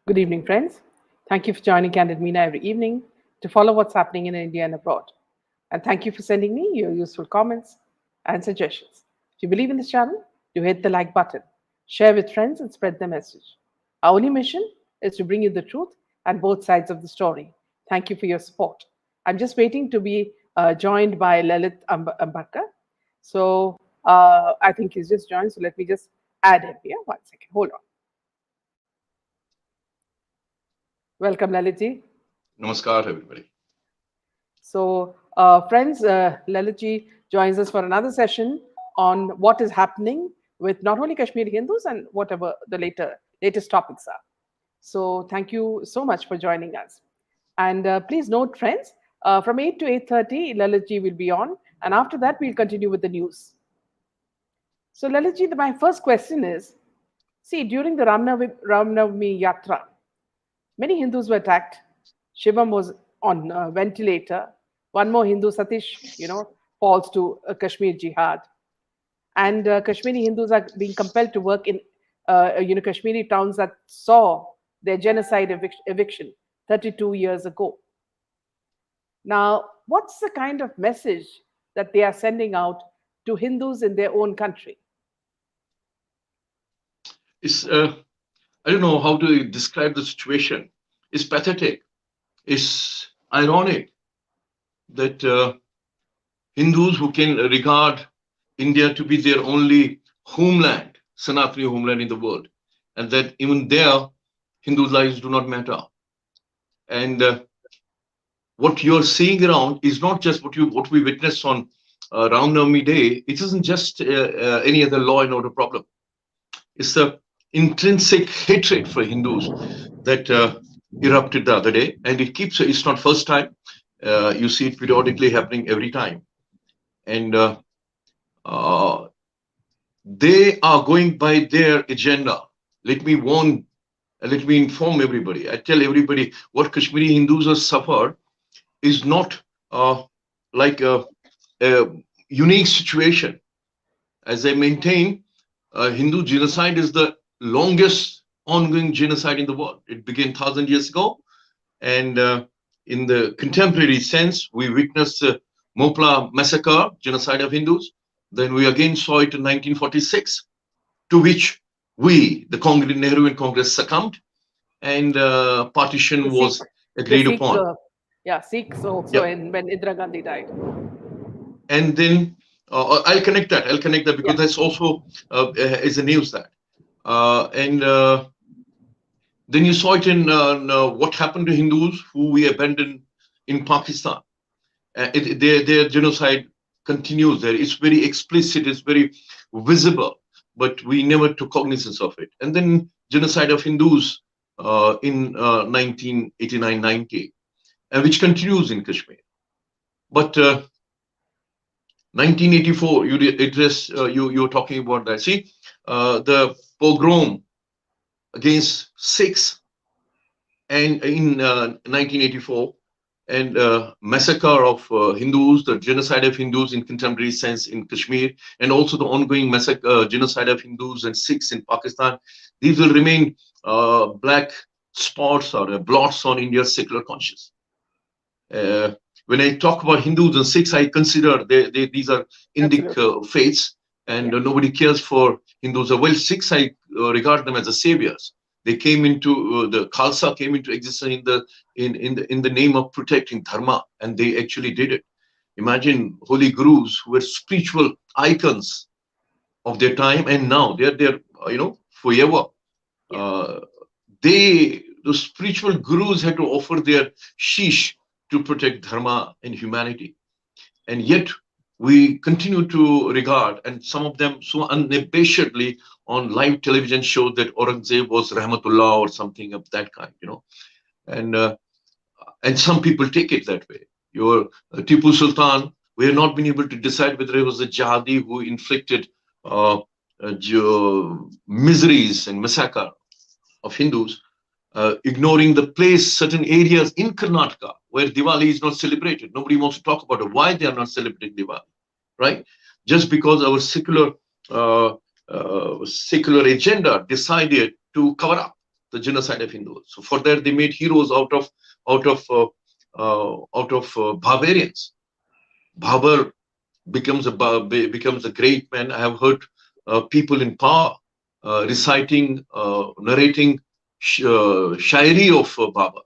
Good evening, friends. Thank you for joining Candid Meena every evening to follow what's happening in India and abroad. And thank you for sending me your useful comments and suggestions. If you believe in this channel, do hit the like button, share with friends, and spread the message. Our only mission is to bring you the truth and both sides of the story. Thank you for your support. I'm just waiting to be joined by Lalit Ambardar. I think he's just joined, so let me just add him here. One second. Hold on. Welcome, Lalitji. Namaskar, everybody. Friends, Lalitji joins us for another session on what is happening with not only Kashmiri Hindus and whatever the latest topics are. So, thank you so much for joining us. And please note, friends, from 8 to 8:30, Lalitji will be on, and after that, we'll continue with the news. So, Lalitji, my first question is: see, during the Ramnavami Yatra, many Hindus were attacked. Shivam was on a ventilator. One more Hindu, Satish, falls to a Kashmir jihad. And Kashmiri Hindus are being compelled to work in, Kashmiri towns that saw their genocide eviction 32 years ago. Now, what's the kind of message that they are sending out to Hindus in their own country? It's, I don't know how to describe the situation. It's pathetic. It's ironic that Hindus who can regard India to be their only homeland, Sanatani homeland in the world, and that even there, Hindu lives do not matter. And what you're seeing around is not just what we witnessed on Ram Navami Day. It isn't just any other law and order problem. It's the intrinsic hatred for Hindus that erupted the other day, and it's not first time. You see it periodically happening every time. And they are going by their agenda. Let me inform everybody. I tell everybody what Kashmiri Hindus have suffered is not like a unique situation. As I maintain, Hindu genocide is the longest ongoing genocide in the world. It began 1,000 years ago, and in the contemporary sense, we witnessed the Mopla massacre, genocide of Hindus. Then we again saw it in 1946, to which we, the Nehruvian Congress, succumbed, and partition was agreed upon. Sikhs also, and when Indira Gandhi died. And then I'll connect that because that's also is a news that. Then you saw it in what happened to Hindus who we abandoned in Pakistan. Their genocide continues there. It's very explicit, it's very visible, but we never took cognizance of it. And then genocide of Hindus in 1989-90, which continues in Kashmir. But 1984, you were talking about that. See, the pogrom against Sikhs and in 1984, and massacre of Hindus, the genocide of Hindus in contemporary sense in Kashmir, and also the ongoing massacre, genocide of Hindus and Sikhs in Pakistan. These will remain black spots or blots on India's secular conscience. When I talk about Hindus and Sikhs, I consider these are Indic faiths, and nobody cares for Hindus. Well, Sikhs, I regard them as the saviors. They came into the Khalsa came into existence in the name of protecting dharma, and they actually did it. Imagine holy gurus who were spiritual icons of their time, and now they're there, forever. The spiritual gurus had to offer their sheesh to protect dharma and humanity, and yet we continue to regard, and some of them so unabashedly on live television showed that Aurangzeb was Rahmatullah or something of that kind, and some people take it that way. Your Tipu Sultan, we have not been able to decide whether it was a jihadi who inflicted miseries and massacre of Hindus, ignoring the place, certain areas in Karnataka where Diwali is not celebrated. Nobody wants to talk about it, why they are not celebrating Diwali, right? Just because our secular agenda decided to cover up. the genocide of Hindus. So for that, they made heroes out of barbarians. Babur becomes a great man. I have heard people in power reciting, narrating shairi of Babur,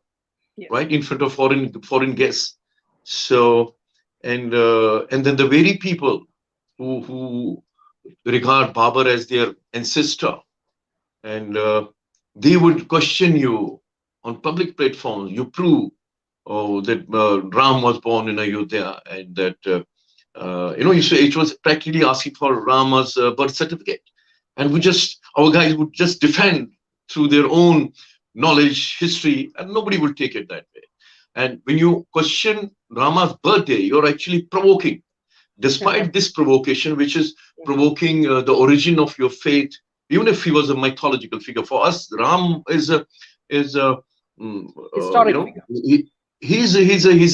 Yes. right, in front of foreign guests. So, and then the very people who regard Babur as their ancestor, and they would question you on public platforms. You prove that Ram was born in Ayodhya, and that you say it was practically asking for Rama's birth certificate, and our guys would just defend through their own knowledge, history, and nobody would take it that way. And when you question Rama's birthday, you're actually provoking. Despite this provocation, which is provoking the origin of your faith, even if he was a mythological figure, for us, Ram is a you Historic know figure. he's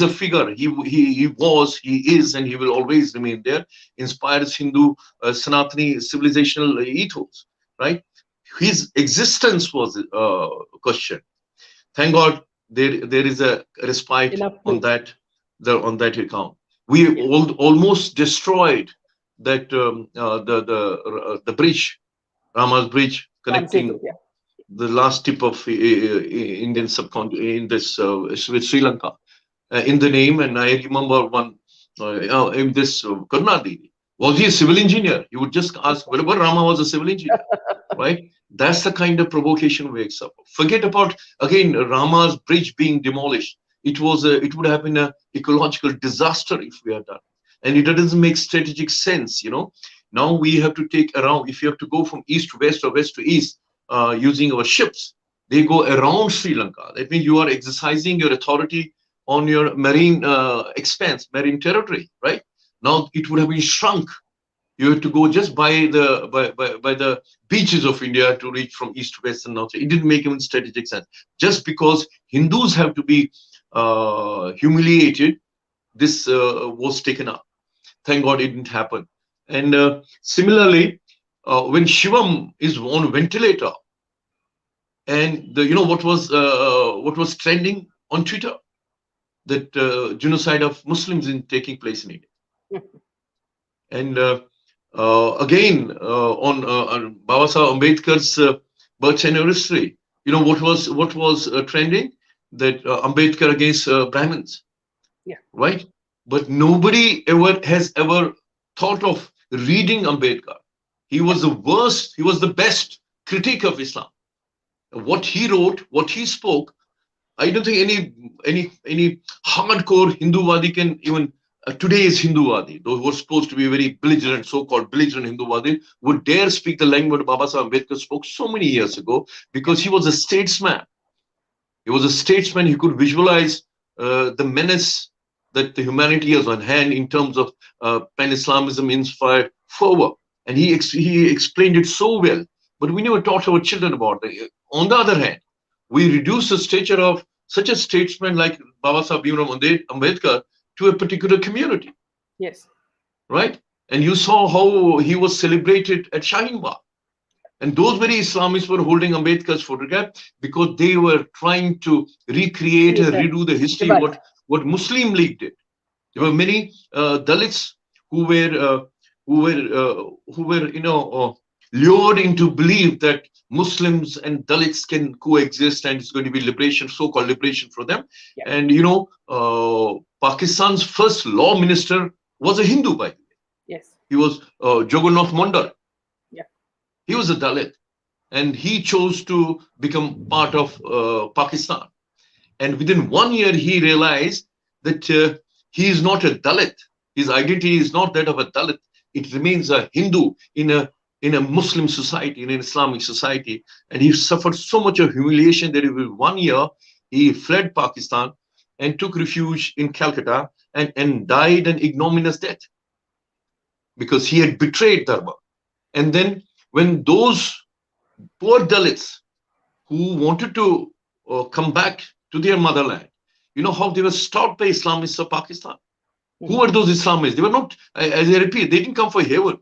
a figure. He was, he is, and he will always remain there. Inspires Hindu Sanatani civilizational ethos, right? His existence was questioned. Thank God there is a respite Enough on proof. that account. We Yes. almost destroyed that the bridge, Rama's bridge, Ram Setu. connecting Yeah. the last tip of Indian subcontinent in this with Sri Lanka in the name. And I remember one in this Karnadi. Was he a civil engineer? You would just ask whether Rama was a civil engineer, right? That's the kind of provocation wakes up. Forget about again Rama's bridge being demolished. It would have been an ecological disaster if we had done, and it doesn't make strategic sense. Now we have to take around. If you have to go from east to west or west to east using our ships, they go around Sri Lanka. That means you are exercising your authority on your marine expanse, marine territory, right? Now it would have been shrunk. You have to go just by the beaches of India to reach from east to west and north. It didn't make even strategic sense. Just because Hindus have to be humiliated, this was taken up. Thank God it didn't happen. And similarly, when Shivam is on ventilator, and what was trending on Twitter, that genocide of Muslims in taking place in India. And again, on Babasaheb Ambedkar's birth anniversary, what was trending? That Ambedkar against Brahmins, Yeah. right? But nobody has ever thought of reading Ambedkar. He was the worst. He was the best critic of Islam. What he wrote, what he spoke, I don't think any hardcore Hinduvadi can even today's Hinduvadi, those who are supposed to be very belligerent, so-called belligerent Hinduvadi, would dare speak the language Babasaheb Ambedkar spoke so many years ago, because he was a statesman. He was a statesman. He could visualize the menace that the humanity has on hand in terms of pan-Islamism inspired fervor, and he explained it so well. But we never taught our children about it. On the other hand, we reduce the stature of such a statesman like Babasaheb Ambedkar to a particular community, Yes. right? And you saw how he was celebrated at Shaheen Bagh. And those very Islamists were holding Ambedkar's photograph because they were trying to recreate and redo the history what Muslim League did. There were many Dalits who were lured into belief that Muslims and Dalits can coexist and it's going to be liberation, so-called liberation for them. Yeah. And Pakistan's first law minister was a Hindu, by the way. Yes. He was Jagannath Mondal. Yeah. He was a Dalit, and he chose to become part of Pakistan. And within 1 year, he realized that he is not a Dalit. His identity is not that of a Dalit. It remains a Hindu in a Muslim society, in an Islamic society. And he suffered so much of humiliation that within 1 year, he fled Pakistan and took refuge in Calcutta and died an ignominious death because he had betrayed Dharma. And then when those poor Dalits who wanted to come back to their motherland, you know how they were stopped by Islamists of Pakistan? Who were those Islamists? They were not, as I repeat, they didn't come for heaven.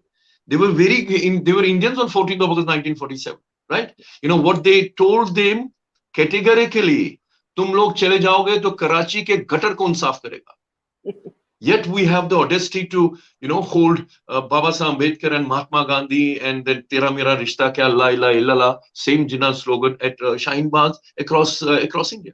They were Indians on 14th of August 1947, right? What they told them categorically तुम लोग चले जाओगे तो कराची के gutter कौन साफ करेगा? Yet we have the audacity to, hold Baba Sahib Ambedkar and Mahatma Gandhi and then Tera Mera Rishta Kya La Ilaha Illallah, same Jinnah slogan at Shine Bags across India.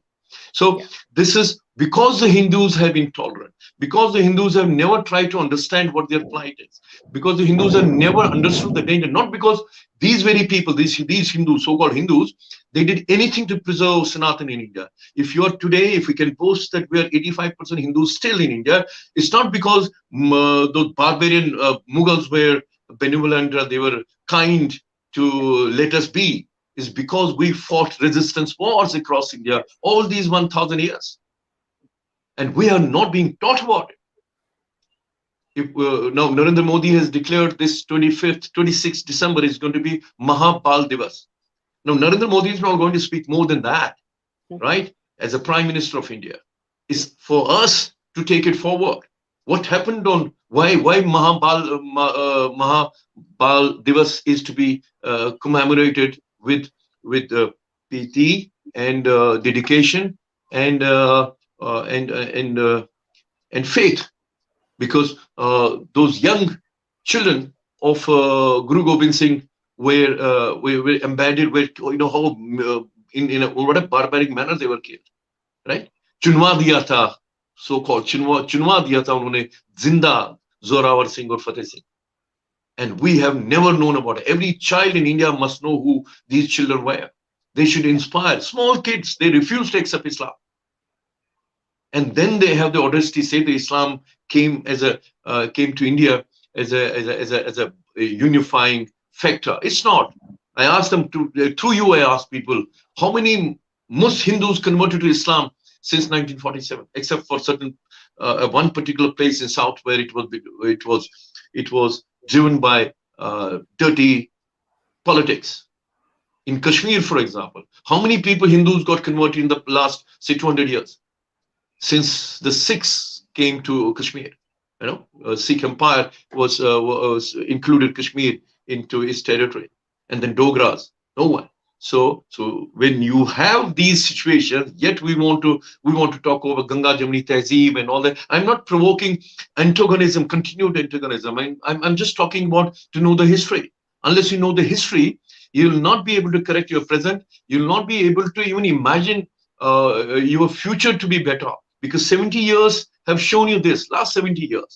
So Yeah. this is because the Hindus have been tolerant, because the Hindus have never tried to understand what their plight is, because the Hindus have never understood the danger, not because these very people, these Hindus, so-called Hindus, they did anything to preserve Sanatan in India. If you are today, if we can boast that we are 85% Hindus still in India, it's not because those barbarian Mughals were benevolent, they were kind to let us be, is because we fought resistance wars across India all these 1,000 years. And we are not being taught about it. Now, Narendra Modi has declared this 25th, 26th December is going to be Mahabal Divas. Now, Narendra Modi is not going to speak more than that, right? As a Prime Minister of India. It's for us to take it forward. What happened on why Mahabal Divas is to be commemorated with PT and dedication and and faith, because those young children of Guru Gobind Singh were embedded with, how in what a barbaric manner they were killed, right? चुनवा दिया था, so called चुनवा दिया था उन्होंने जिंदा जोरावर सिंह और Fateh Singh. And we have never known about it. Every child in India must know who these children were. They should inspire small kids. They refuse to accept Islam, and then they have the audacity to say that Islam came to India as a unifying factor. It's not. I asked them through you. I asked people how many Muslim Hindus converted to Islam since 1947, except for certain one particular place in South where it was driven by dirty politics. In Kashmir, for example, how many people Hindus got converted in the last 200 years since the Sikhs came to Kashmir? Sikh Empire was included Kashmir into its territory, and then Dogras, no one. So when you have these situations, yet we want to talk over Ganga Jamni Tehzeeb and all that. I'm not provoking antagonism, continued antagonism. I'm just talking about to know the history. Unless you know the history, you will not be able to correct your present. You will not be able to even imagine your future to be better. Because 70 years have shown you this. Last 70 years,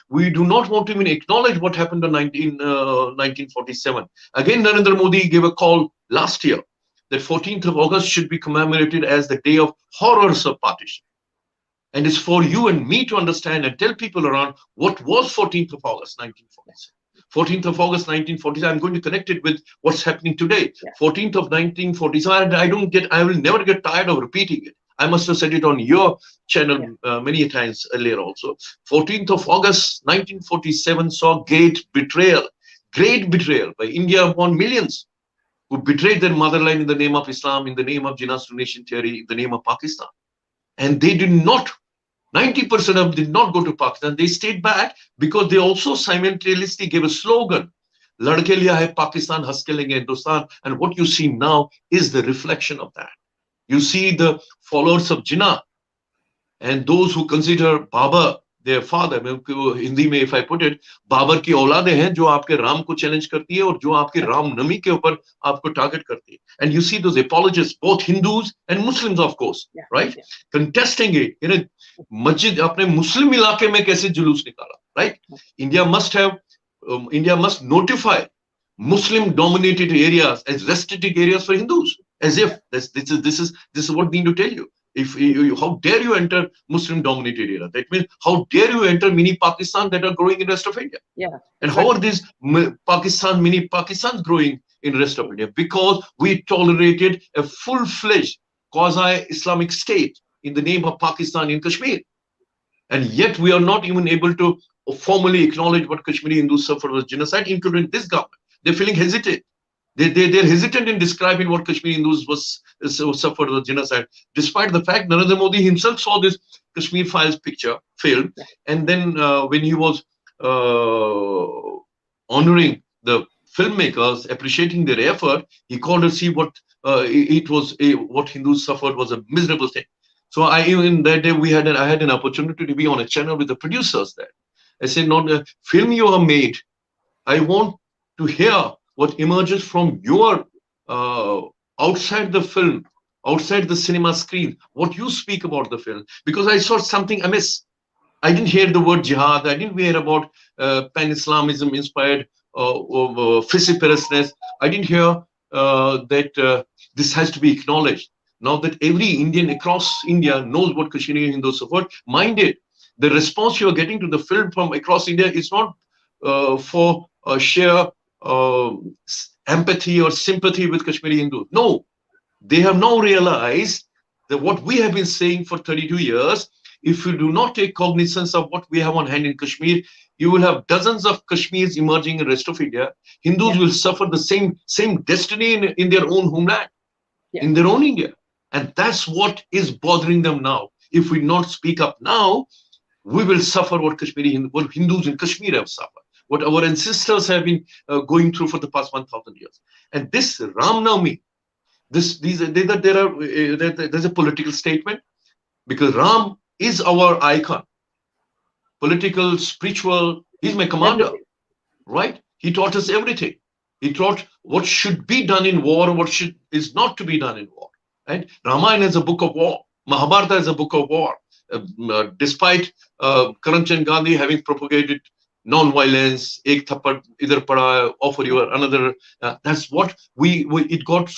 we do not want to even acknowledge what happened in 1947. Again, Narendra Modi gave a call last year that 14th of August should be commemorated as the day of horrors of partition. And it's for you and me to understand and tell people around what was 14th of August 1947. 14th of August 1947, I'm going to connect it with what's happening today. Yeah. 14th of 1947, I will never get tired of repeating it. I must have said it on your channel many times earlier also. 14th of August 1947 saw great betrayal by India upon millions who betrayed their motherland in the name of Islam, in the name of Jinnah nation theory, in the name of Pakistan. And they did not, 90% of them did not go to Pakistan. They stayed back because they also simultaneously gave a slogan, Ladke liya hai Pakistan, haske lenge Hindustan. And what you see now is the reflection of that. You see the followers of Jinnah and those who consider Babar their father. Hindi में if I put it, Babar की औलादे हैं जो आपके राम को challenge करती है और जो आपके राम नमी के ऊपर आपको टारगेट करती है. And you see those apologists, both Hindus and Muslims, of course, right, contesting it. मस्जिद अपने मुस्लिम इलाके में कैसे जुलूस निकाला, right? India must notify Muslim dominated areas as restricted areas for Hindus, as if this is what we need to tell you. If how dare you enter Muslim dominated area? That means how dare you enter mini Pakistan that are growing in the rest of India? Yeah. And how are these mini Pakistans growing in the rest of India? Because we tolerated a full-fledged quasi-Islamic state in the name of Pakistan in Kashmir. And yet we are not even able to formally acknowledge what Kashmiri Hindus suffered was genocide, including this government. They're feeling hesitant. They're hesitant in describing what Kashmiri Hindus suffered was genocide, despite the fact Narendra Modi himself saw this Kashmir Files film, and then when he was honoring the filmmakers appreciating their effort, he called to see what it was what Hindus suffered was a miserable thing. So I even that day I had an opportunity to be on a channel with the producers there. I said, "Not the film you have made. I want to hear what emerges from your uh, outside the film, outside the cinema screen, what you speak about the film, because I saw something amiss. I didn't hear the word jihad. I didn't hear about pan-Islamism inspired vociferousness. I didn't hear that this has to be acknowledged. Now that every Indian across India knows what Kashmiri Hindus suffered, mind it, the response you are getting to the film from across India is not for sheer uh, empathy or sympathy with Kashmiri Hindus. No, they have now realized that what we have been saying for 32 years, if you do not take cognizance of what we have on hand in Kashmir, you will have dozens of Kashmirs emerging in the rest of India. Hindus Yeah. will suffer the same destiny in their own homeland, Yeah. in their own India. And that's what is bothering them now. If we not speak up now, we will suffer what Hindus in Kashmir have suffered, what our ancestors have been going through for the past 1,000 years. And this Ram Navami, there's a political statement because Ram is our icon, political, spiritual. He's my commander, Everything. right? He taught us everything. He taught what should be done in war, what should is not to be done in war. Right? Ramayana is a book of war. Mahabharata is a book of war. Despite Karamchand Gandhi having propagated non-violence, ek thappad idhar pada, offer you another. That's what we it got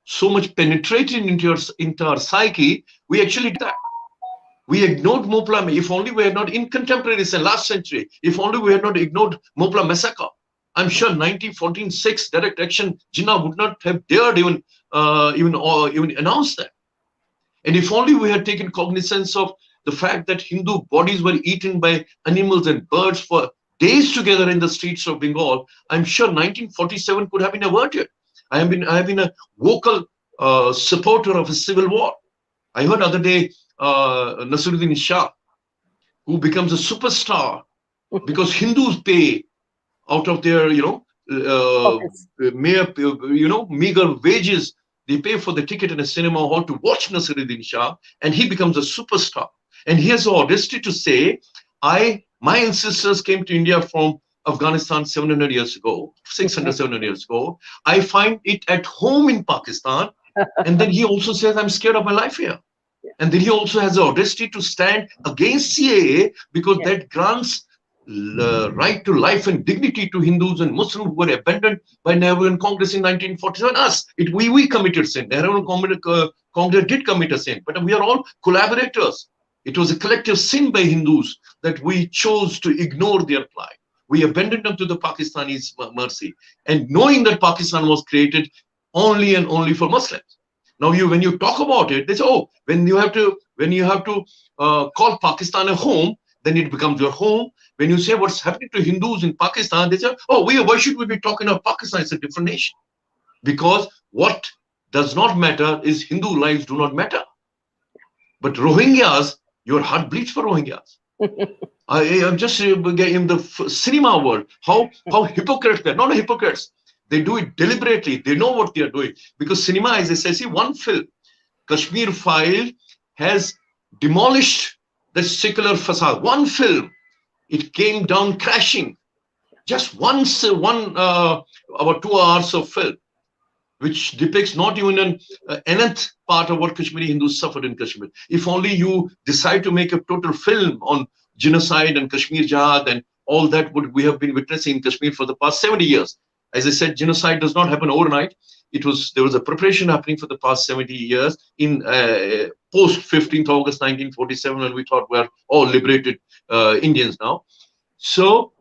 so much penetrated into our psyche. We actually did that. We ignored Mopla. If only we had not in contemporaries in last century, if only we had not ignored Mopla massacre, I'm sure 1946 direct action Jinnah would not have dared even announce that. And if only we had taken cognizance of the fact that Hindu bodies were eaten by animals and birds for days together in the streets of Bengal, I'm sure 1947 could have been averted. I have been a vocal supporter of a civil war. I heard other day Naseerudin Shah, who becomes a superstar because Hindus pay out of their, Pockets. meager wages. They pay for the ticket in a cinema hall to watch Naseeruddin Shah, and he becomes a superstar. And he has the audacity to say, my ancestors came to India from Afghanistan 700 years ago, 600, 700 years ago. I find it at home in Pakistan. And then he also says, I'm scared of my life here. And then he also has the audacity to stand against CAA because Yeah. that grants right to life and dignity to Hindus and Muslims who were abandoned by Nehru and Congress in 1947. Us, we committed sin. Nehru and Congress did commit a sin, but we are all collaborators. It was a collective sin by Hindus that we chose to ignore their plight. We abandoned them to the Pakistanis' mercy, and knowing that Pakistan was created only and only for Muslims. Now, when you talk about it, they say, oh, when you have to call Pakistan a home, then it becomes your home. When you say what's happening to Hindus in Pakistan, they say, oh, why should we be talking of Pakistan? It's a different nation. Because what does not matter is Hindu lives do not matter. But Rohingyas, your heart bleeds for Rohingyas. I'm just in the cinema world, how hypocrites they're not hypocrites. They do it deliberately. They know what they are doing. Because cinema, as I say, see, one film, Kashmir File, has demolished the secular facade. One film, it came down crashing. Just about 2 hours of film, which depicts not even an nth part of what Kashmiri Hindus suffered in Kashmir. If only you decide to make a total film on genocide and Kashmir Jihad and all that what we have been witnessing in Kashmir for the past 70 years. As I said, genocide does not happen overnight. There was a preparation happening for the past 70 years in post 15th August 1947 when we thought we're all liberated Indians now. So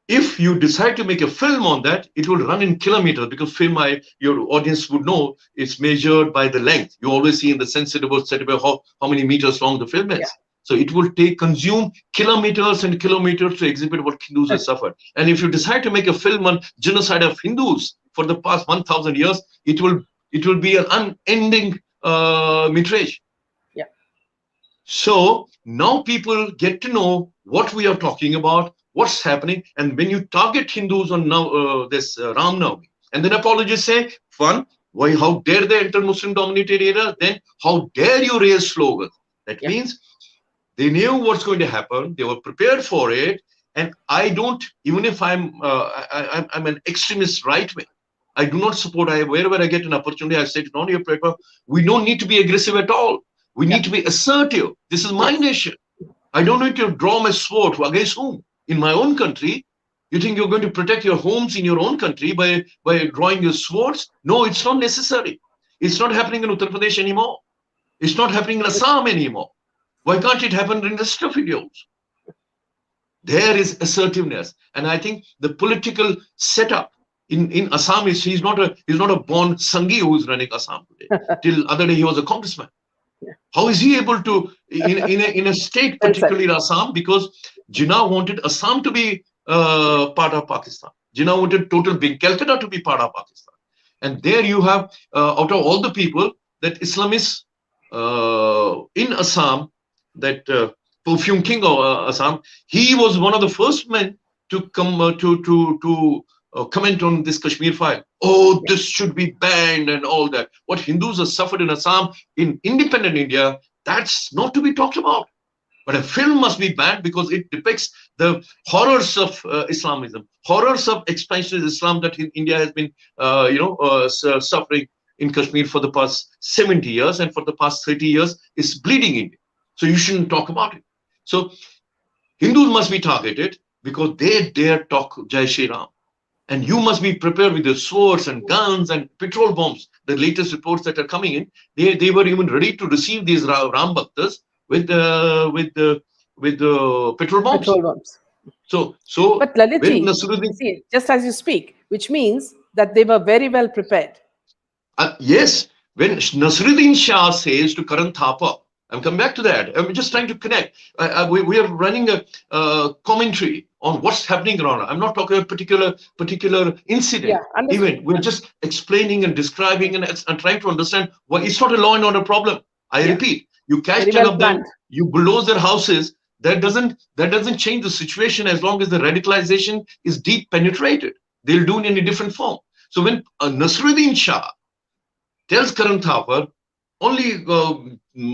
if you decide to make a film on that, it will run in kilometers because film, your audience would know, it's measured by the length. You always see in the censored how many meters long the film is. Yeah. So it will consume kilometers and kilometers to exhibit what Hindus have suffered. And if you decide to make a film on genocide of Hindus for the past 1,000 years, it will be an unending metrage. Yeah. So now people get to know what we are talking about, what's happening. And when you target Hindus on now this Ram Navami, and then apologists say, one, why, how dare they enter Muslim dominated area? Then how dare you raise slogans? That Yeah. means they knew what's going to happen. They were prepared for it. And I don't, even if I'm an extremist right wing, I do not support. Wherever I get an opportunity, I say it on your paper. We don't need to be aggressive at all. We Yeah. need to be assertive. This is my Yes. nation. I don't need to draw my sword against whom? In my own country. You think you're going to protect your homes in your own country by drawing your swords? No, it's not necessary. It's not happening in Uttar Pradesh anymore. It's not happening in Assam anymore. Why can't it happen in the rest of videos? There is assertiveness, and I think the political setup in Assam is he's not a born Sanghi who is running Assam today. Till other day he was a congressman. Yeah. How is he able to in a state, Well said. particularly Assam, because Jinnah wanted Assam to be part of Pakistan. Jinnah wanted total being Calcutta to be part of Pakistan, and there you have out of all the people that Islamists in Assam, that perfume king of Assam, he was one of the first men to come to comment on this Kashmir file. Oh, Yeah. this should be banned and all that. What Hindus have suffered in Assam, in independent India, that's not to be talked about. But a film must be banned because it depicts the horrors of Islamism, horrors of expansionist Islam that India has been, suffering in Kashmir for the past 70 years, and for the past 30 years is bleeding India. So you shouldn't talk about it. So Hindus must be targeted because they dare talk Jai Shri Ram. And you must be prepared with the swords and guns and petrol bombs. The latest reports that are coming in, they were even ready to receive these Ram Bhaktas with petrol bombs. Petrol bombs. So But Lalitji, when Naseeruddin, see, just as you speak, which means that they were very well prepared. yes, when Naseeruddin Shah says to Karan Thapa, I'm coming back to that. I'm just trying to connect. We are running a commentary on what's happening around. I'm not talking a particular Yeah, incident, understood. event. We're just explaining and describing and trying to understand why it's not a law and order problem. I Yeah, repeat, you catch very 10 well of them, planned. you bulldoze their houses. That doesn't change the situation as long as the radicalization is deep penetrated. They'll do it in a different form. So when Naseeruddin Shah tells Karan Thapar only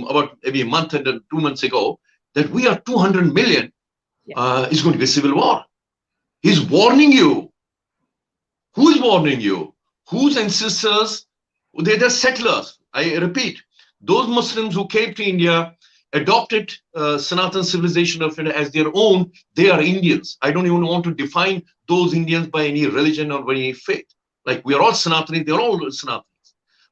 about maybe a month and 2 months ago that we are 200 million, Yeah, is going to be a civil war. He's warning you. Who is warning you? Whose ancestors? They're the settlers. I repeat, those Muslims who came to India, adopted Sanatan civilization of India as their own, they are Indians. I don't even want to define those Indians by any religion or by any faith. Like we are all Sanatani, they're all Sanatani.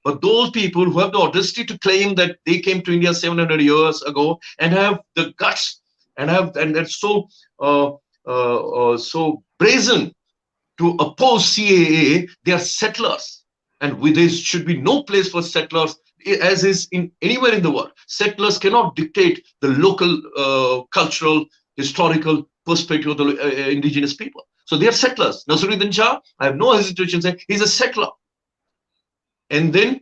But those people who have the audacity to claim that they came to India 700 years ago and have the guts and that's so brazen to oppose CAA, they are settlers, and there should be no place for settlers, as is in anywhere in the world. Settlers cannot dictate the local cultural, historical perspective of the indigenous people. So they are settlers. Naseeruddin Shah, I have no hesitation to say, he's a settler. And then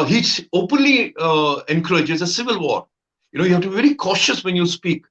he openly encourages a civil war. You have to be very cautious when you speak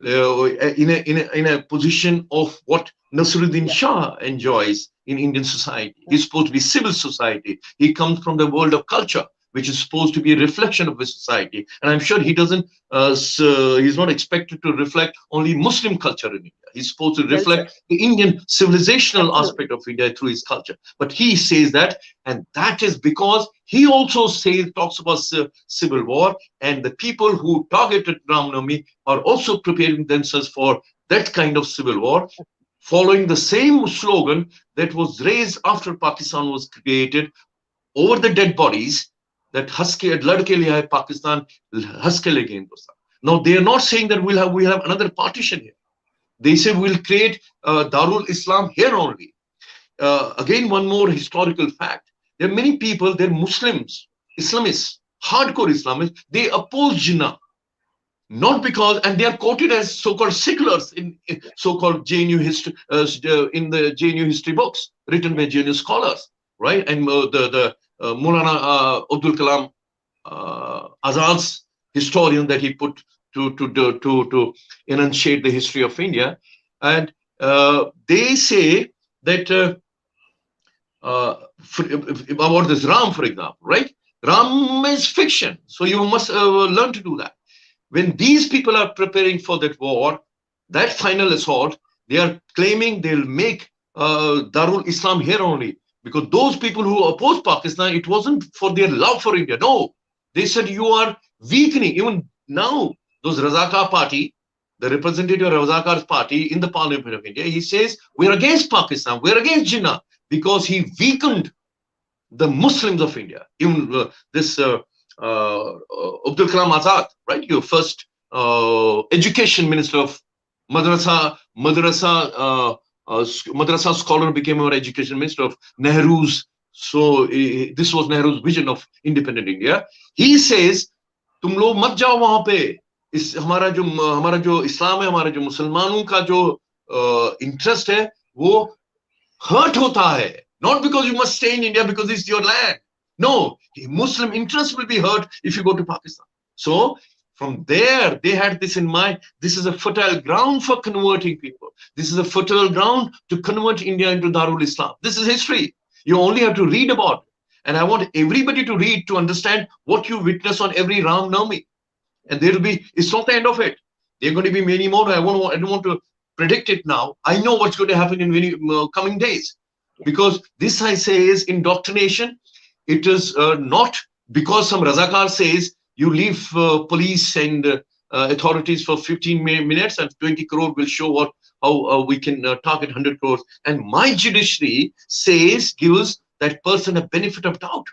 in a position of what Naseeruddin yeah, Shah enjoys in Indian society. He's supposed to be civil society. He comes from the world of culture, which is supposed to be a reflection of his society. And I'm sure he doesn't. He's not expected to reflect only Muslim culture in India. He's supposed to well said. reflect the Indian civilizational Absolutely. aspect of India through his culture. But he says that, and that is because he also talks about civil war, and the people who targeted Ram Navami are also preparing themselves for that kind of civil war, following the same slogan that was raised after Pakistan was created over the dead bodies, that Haske Ladke liya hai Pakistan, Haske lege Hindustan. Now they are not saying that we'll have another partition here. They say we'll create Darul Islam here only. Again, one more historical fact. There are many people, they're Muslims, Islamists, hardcore Islamists, they oppose Jinnah. Not because, and they are quoted as so-called seculars in Yeah, so-called JNU history, in the JNU history books written yeah, by JNU scholars, right? And the Maulana Abdul Kalam Azad's historian that he put to enunciate the history of India. And they say that about this Ram, for example, right? Ram is fiction, so you must learn to do that. When these people are preparing for that war, that final assault, they are claiming they'll make Darul Islam here only. Because those people who oppose Pakistan, it wasn't for their love for India. No, they said you are weakening. Even now, those Razakar party, the representative of Razakar's party in the Parliament of India, he says we're against Pakistan, we're against Jinnah, because he weakened the Muslims of India. Even this Abdul Kalam Azad, right? Your first education minister of madrasa scholar, became our education minister of Nehru's. So this was Nehru's vision of independent India. He says, तुम लोग मत जाओ वहां पे, इस हमारा जो इस्लाम है, हमारा जो मुसलमानों का जो इंटरेस्ट है, वो hurt hota hai. Not because you must stay in India because it's your land. No, Muslim interest will be hurt if you go to Pakistan. So from there, they had this in mind. This is a fertile ground for converting people. This is a fertile ground to convert India into Darul Islam. This is history. You only have to read about it. And I want everybody to read to understand what you witness on every Ram Navami. And there will be, it's not the end of it. There are going to be many more. I don't want to predict it now. I know what's going to happen in many coming days. Because this, I say, is indoctrination. It is not because some Razakar says you leave police and authorities for 15 minutes and 20 crore will show how we can target 100 crores. And my judiciary says, gives that person a benefit of doubt.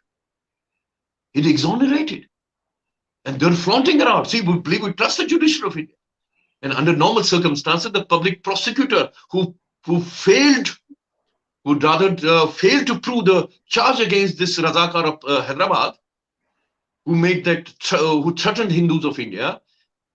It exonerated. And they're flaunting around. See, we believe we trust the judiciary of India. And under normal circumstances, the public prosecutor who failed, who rather failed to prove the charge against this Razakar of Hyderabad, who made that, who threatened Hindus of India,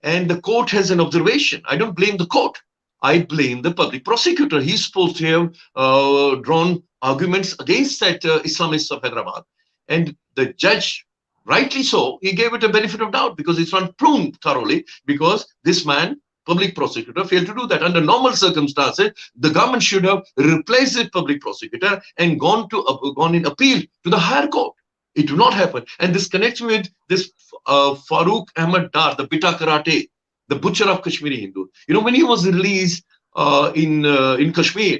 and the court has an observation. I don't blame the court. I blame the public prosecutor. He's supposed to have drawn arguments against that Islamists of Hyderabad. And the judge, rightly so, he gave it a benefit of doubt because it's not proven thoroughly, because this man, public prosecutor, failed to do that. Under normal circumstances, the government should have replaced the public prosecutor and gone in appeal to the higher court. It did not happen. And this connects with this Farooq Ahmad Dar, the Bita Karate, the butcher of Kashmiri Hindu. You know, when he was released in Kashmir,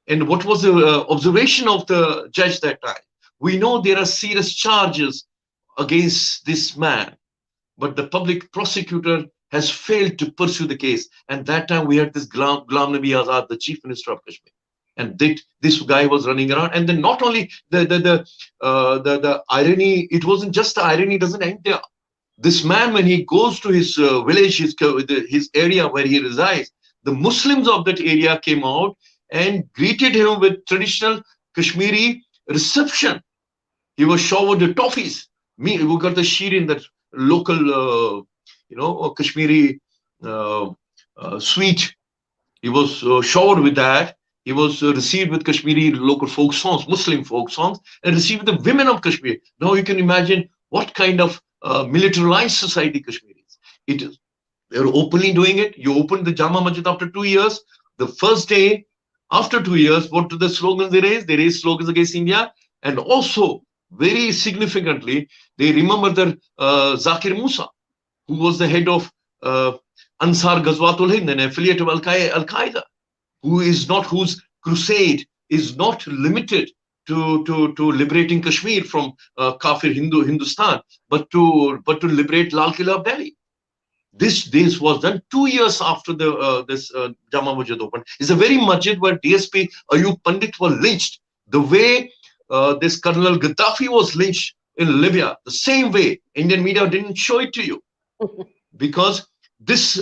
and what was the observation of the judge that time? We know there are serious charges against this man, but the public prosecutor has failed to pursue the case. And that time we had this Ghulam Nabi Azad, the chief minister of Kashmir, and this guy was running around. And then not only the irony, it wasn't just the irony, doesn't end there. This man, when he goes to his village, his area where he resides, the Muslims of that area came out and greeted him with traditional Kashmiri reception. He was showered with toffees. We got the shirin, that local, Kashmiri sweet. He was showered with that. He was received with Kashmiri local folk songs, Muslim folk songs, and received the women of Kashmir. Now you can imagine what kind of militarized society Kashmir is. It is. They're openly doing it. You opened the Jama Masjid after 2 years. The first day, after 2 years, what are the slogans they raised? They raised slogans against India. And also, very significantly, they remember the Zakir Musa, who was the head of Ansar Ghazwatul Hind, an affiliate of Al-Qaeda, whose crusade is not limited to liberating Kashmir from Kafir Hindustan, but to liberate Lal Killa of Delhi. This was done 2 years after this Jama Masjid opened. It's a very masjid where DSP Ayub Pandit was lynched. The way this Colonel Gaddafi was lynched in Libya, the same way. Indian media didn't show it to you. Because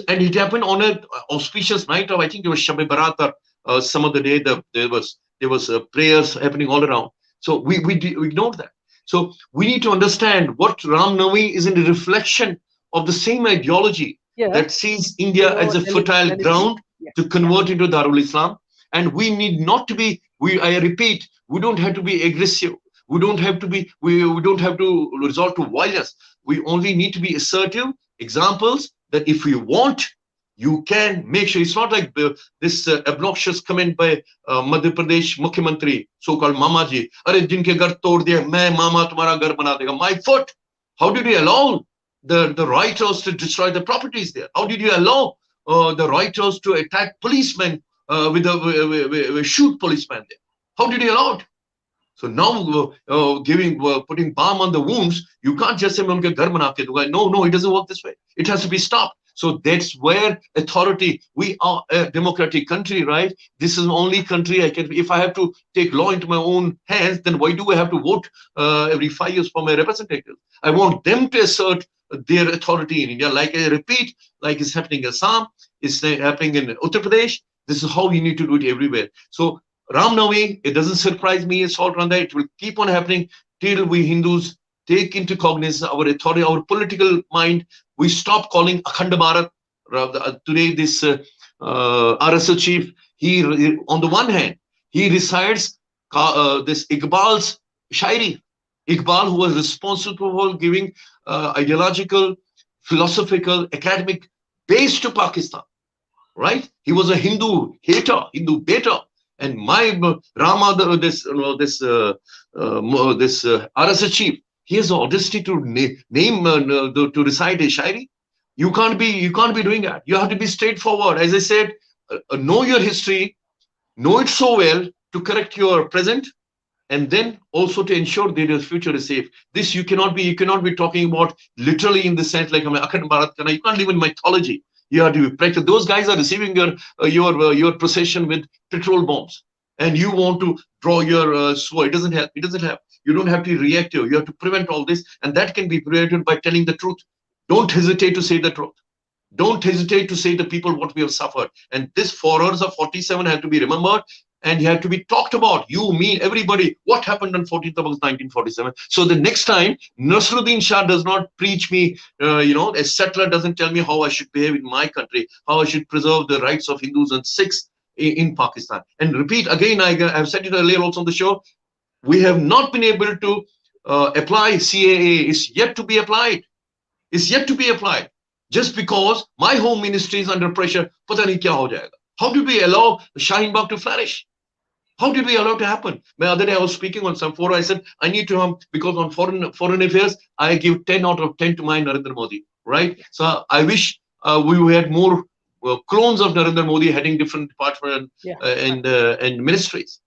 and it happened on an auspicious night of, I think it was Shab-e Barat, or some other day. There was prayers happening all around. So we ignored that. So we need to understand what Ram Navami is in a reflection of the same ideology that sees India as a fertile ground to convert into Darul Islam. And we need not to be, I repeat, we don't have to be aggressive. We don't have to be, we don't have to resort to violence. We only need to be assertive examples that if we want You can make sure it's not like this obnoxious comment by Madhya Pradesh Mukhyamantri, so-called Mama ji. Are jinke ghar tod diya, main mama tumhara ghar bana dega. My foot. How did you allow the writers to destroy the properties there? How did you allow the writers to attack policemen with shoot policemen there? How did you allow it? So now putting balm on the wounds, you can't just say unke ghar bana ke दूंगा. No, no, it doesn't work this way. It has to be stopped. So that's where authority. We are a democratic country, right? This is the only country I can. If I have to take law into my own hands, then why do I have to vote every 5 years for my representatives? I want them to assert their authority in India. Like I repeat, like it's happening in Assam, it's happening in Uttar Pradesh. This is how we need to do it everywhere. So Ram Navami, it doesn't surprise me, Assault on that. It will keep on happening till we Hindus take into cognizance our authority, our political mind. We stop calling Akhand Bharat. Today, this RSO chief, on the one hand, he recites this Iqbal's Shairi. Iqbal, who was responsible for giving ideological, philosophical, academic base to Pakistan, right? He was a Hindu hater, Hindu baiter. And my Rama, this RSS chief, he has the audacity to to recite a shairi. You can't be doing that. You have to be straightforward. As I said, know your history, know it so well to correct your present, and then also to ensure that your future is safe. This you cannot be talking about literally in the sense like Akhand Bharat Kana. You can't live in mythology. You have to be practical. Those guys are receiving your procession with petrol bombs, and you want to draw your sword. It doesn't help. It doesn't help. You don't have to be reactive. You have to prevent all this, and that can be prevented by telling the truth. Don't hesitate to say the truth. Don't hesitate to say to people what we have suffered. And this 4 hours of 47 have to be remembered, and you have to be talked about. You, me, everybody. What happened on 14th of August 1947? So the next time, Naseerudin Shah does not preach me, a settler doesn't tell me how I should behave in my country, how I should preserve the rights of Hindus and Sikhs in Pakistan. And repeat again, I've said it earlier also on the show, we have not been able to apply CAA. It's yet to be applied. It's yet to be applied. Just because my home ministry is under pressure, pata nahi kya ho jayega. How did we allow Shaheen Bagh to flourish? How did we allow it to happen? The other day I was speaking on some forum. I said, I need to, because on foreign affairs, I give 10 out of 10 to my Narendra Modi, right? So I wish we had more clones of Narendra Modi heading different departments and ministries.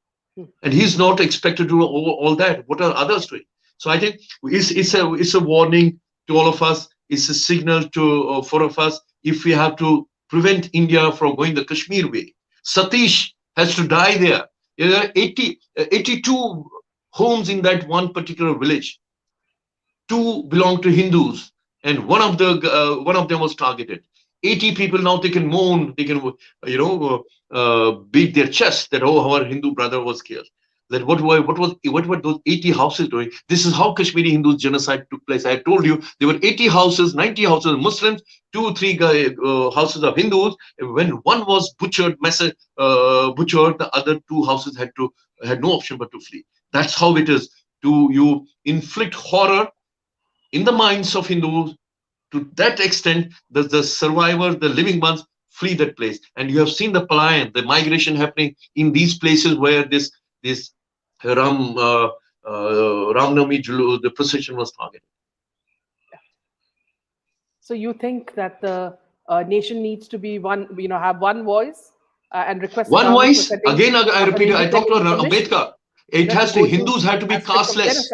And he's not expected to do all that. What are others doing? So I think it's a warning to all of us. It's a signal to for of us if we have to prevent India from going the Kashmir way. Satish has to die there. There are 82 homes in that one particular village. 2 belong to Hindus, and one of them was targeted. 80 people now they can moan, they can beat their chest that our Hindu brother was killed. That what were those 80 houses doing? This is how Kashmiri Hindus genocide took place. I told you there were 80 houses, 90 houses of Muslims, 2-3 houses of Hindus. When one was butchered, the other 2 houses had no option but to flee. That's how it is. You inflict horror in the minds of Hindus to that extent that the survivors, the living ones, flee that place. And you have seen the palayan, the migration happening in these places where this Ramnami, the procession was targeted. So you think that the nation needs to be one, have one voice and request the One government voice. Again, I repeat. I talked to Ambedkar. It has to. Hindus have to be casteless.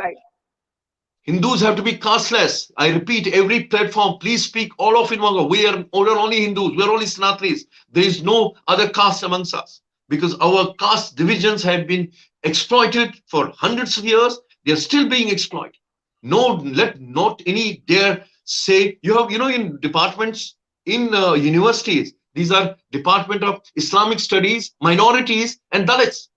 Hindus have to be casteless. I repeat, every platform, please speak all of Inwanga. We are only Hindus. We are only Sanatanis. There is no other caste amongst us because our caste divisions have been exploited for hundreds of years. They are still being exploited. No, let not any dare say, in departments, in universities, these are Department of Islamic Studies, minorities and Dalits.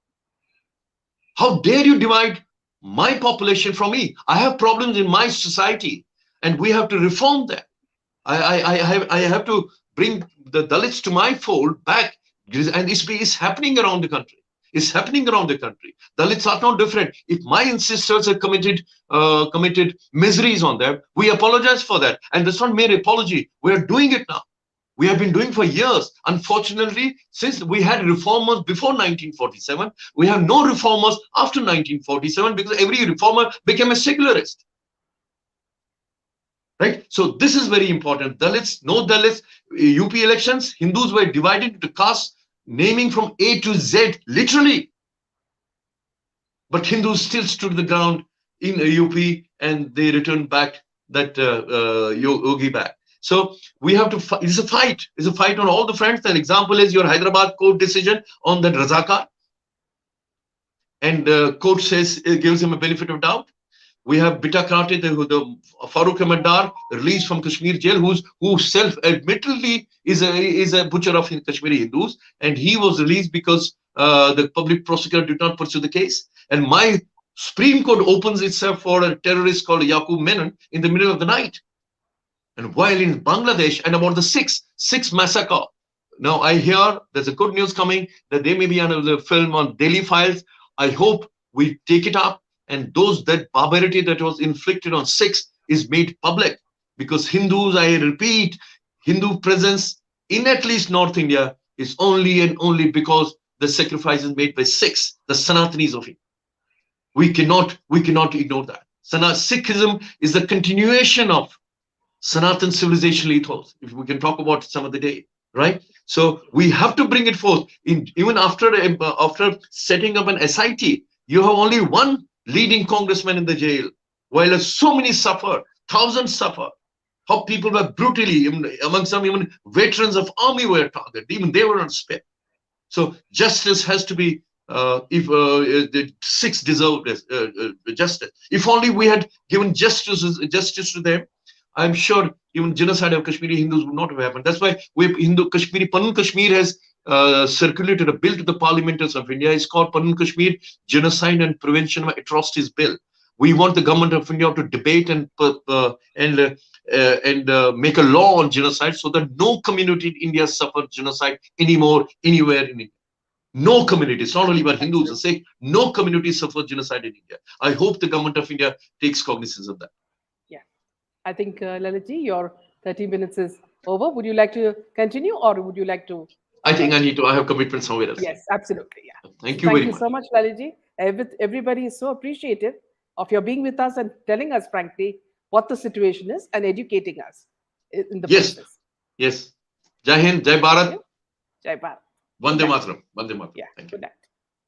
How dare you divide my population from me? I have problems in my society and we have to reform that. I have to bring the Dalits to my fold back, and it's happening around the country. It's happening around the country. Dalits are not different. If my ancestors have committed miseries on them, we apologize for that. And that's not mere apology. We are doing it now. We have been doing for years. Unfortunately, since we had reformers before 1947, we have no reformers after 1947 because every reformer became a secularist. Right? So this is very important. Dalits, no Dalits, UP elections, Hindus were divided into castes, naming from A to Z, literally. But Hindus still stood the ground in UP and they returned back that Yogi back. So we have to, it's a fight. It's a fight on all the fronts. An example is your Hyderabad court decision on that Razaka. And the court says, it gives him a benefit of doubt. We have Bita Kate, the Farooq Ambardar, released from Kashmir jail, who self-admittedly is a butcher of Kashmiri Hindus, and he was released because the public prosecutor did not pursue the case. And my Supreme Court opens itself for a terrorist called Yaqub Menon in the middle of the night. And while in Bangladesh, and about the six massacre. Now I hear there's a good news coming that there may be another film on Delhi Files. I hope we take it up. And that barbarity that was inflicted on Sikhs is made public, because Hindus, I repeat, Hindu presence in at least North India is only and only because the sacrifices made by Sikhs, the Sanatanis of India. We cannot ignore that. Sikhism is the continuation of Sanatan civilization ethos, if we can talk about some other day, right? So we have to bring it forth. Even after setting up an SIT, you have only one leading congressman in the jail, while so many suffer, thousands suffer. How people were brutally, among some even veterans of army were targeted, even they were not spared. So justice has to be, if the Sikhs deserve justice. If only we had given justice to them, I'm sure even genocide of Kashmiri Hindus would not have happened. That's why Panun Kashmir has circulated a bill to the parliamentarians of India. It's called Panun Kashmir Genocide and Prevention of Atrocities Bill. We want the government of India to debate and make a law on genocide so that no community in India suffers genocide anymore, anywhere in India. No community, it's not only about Hindus, I say no community suffers genocide in India. I hope the government of India takes cognizance of that. Yeah. I think, Lalitji, your 30 minutes is over. Would you like to continue, or would you like to? I think I have commitment somewhere else. Yes, absolutely. Yeah. Thank So you thank very you much. so much, Lalitji. Everybody is so appreciative of your being with us and telling us, frankly, what the situation is and educating us in the process. Yes. Jai Hind, Jai Bharat. Jai Bharat. Vande Mataram. Vande Mataram. Yeah, Thank you. good night.